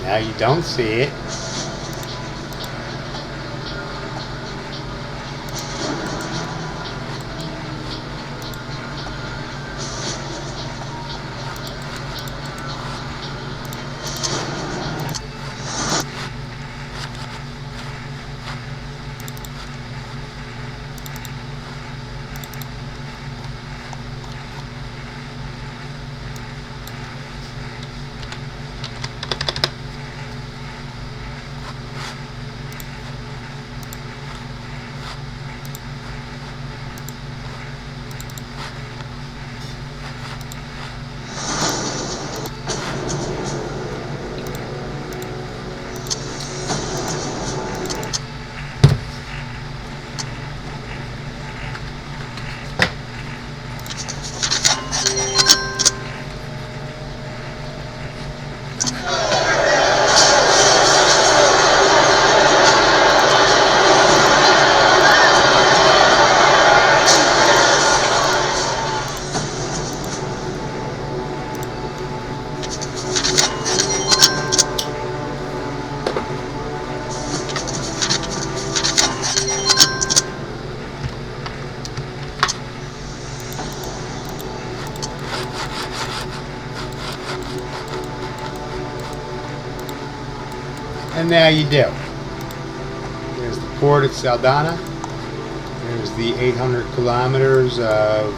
Now you don't see it. And now you do. There's the port at Saldana. There's the 800 kilometers of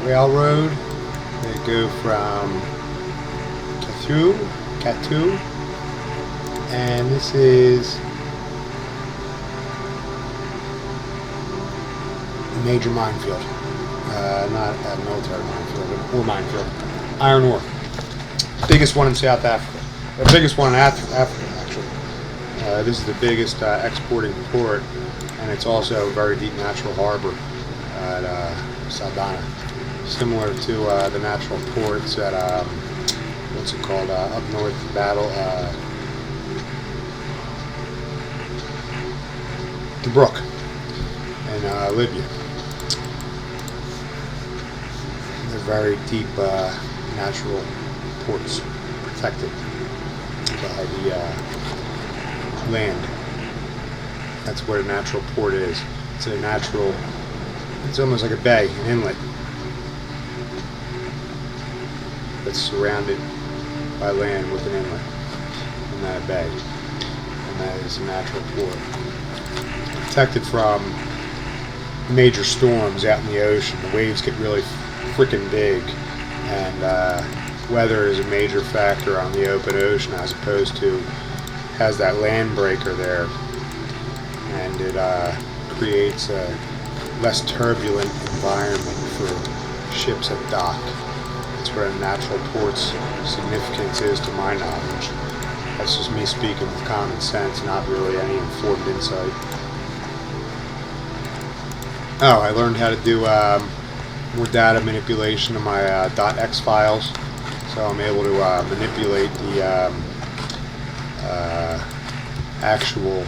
railroad that go from Katu, and this is a major minefield. Not a military minefield, or minefield. Iron ore. Biggest one in South Africa. The biggest one in Africa, actually. This is the biggest exporting port, and it's also a very deep natural harbor at Saldana. Similar to the natural ports at, what's it called, up north, Tobruk in Libya. They're very deep natural ports, protected by the land. That's what a natural port is. It's a natural, it's almost like a bay, an inlet that's surrounded by land with an inlet, and not a bay. And that is a natural port. It's protected from major storms out in the ocean. The waves get really freaking big, and weather is a major factor on the open ocean, as opposed to has that land breaker there, and it creates a less turbulent environment for ships at dock. That's what a natural port's significance is, to my knowledge. That's just me speaking with common sense, not really any informed insight. Oh, I learned how to do more data manipulation of my .x files, so I'm able to manipulate the actual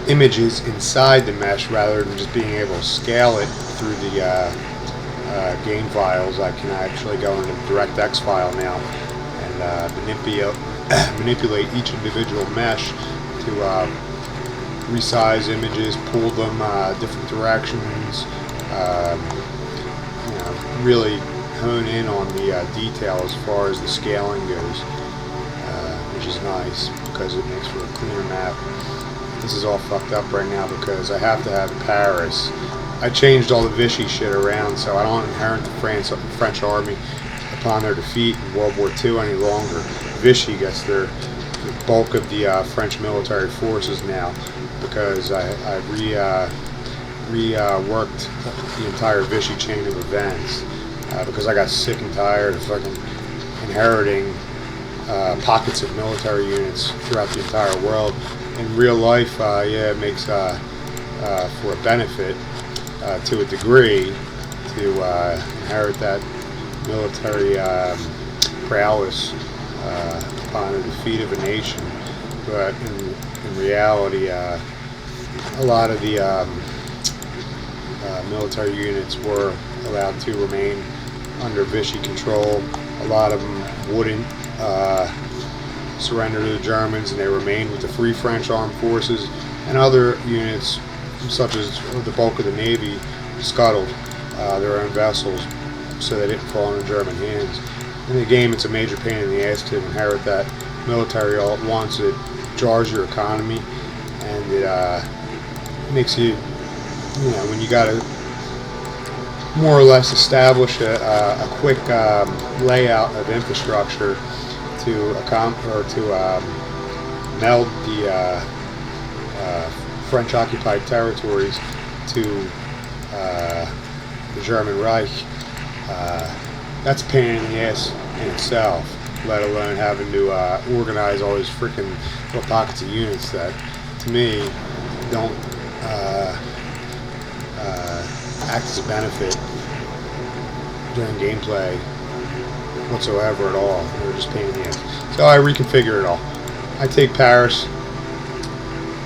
images inside the mesh rather than just being able to scale it through the gain files. I can actually go into the DirectX file now and manipulate each individual mesh to resize images, pull them different directions, really hone in on the detail as far as the scaling goes, which is nice because it makes for a cleaner map. This is all fucked up right now because I have to have Paris. I changed all the Vichy shit around so I don't inherit the French army upon their defeat in World War II any longer. Vichy gets the bulk of the French military forces now because I reworked the entire Vichy chain of events. Because I got sick and tired of fucking inheriting pockets of military units throughout the entire world. In real life, yeah, it makes for a benefit to a degree to inherit that military prowess upon the defeat of a nation. But in reality, a lot of the military units were allowed to remain under Vichy control. A lot of them wouldn't surrender to the Germans, and they remained with the Free French Armed Forces, and other units, such as the bulk of the Navy, scuttled their own vessels so they didn't fall into German hands. In the game, it's a major pain in the ass to inherit that military all at once. It jars your economy, and it makes you, when you got to more or less establish a quick layout of infrastructure to meld the French-occupied territories to the German Reich. That's a pain in the ass in itself, let alone having to organize all these freaking little pockets of units that, to me, don't act as a benefit during gameplay whatsoever at all. They're just pain in the ass. So I reconfigure it all. I take Paris.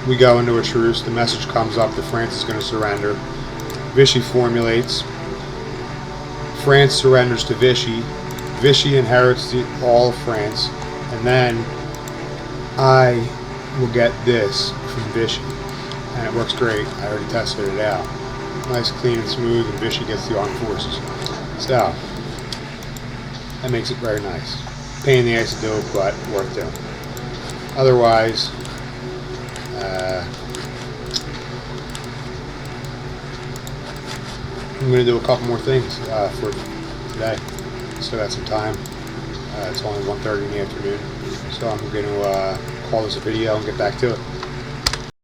We go into a truce. The message comes up that France is going to surrender. Vichy formulates. France surrenders to Vichy. Vichy inherits all of France, and then I will get this from Vichy, and it works great. I already tested it out. Nice, clean, and smooth, and Vichy gets the armed forces. So that makes it very nice. Pain in the ass to do, but worth doing. Otherwise, I'm going to do a couple more things for today. Still got some time. It's only 1:30 in the afternoon, so I'm going to call this a video and get back to it.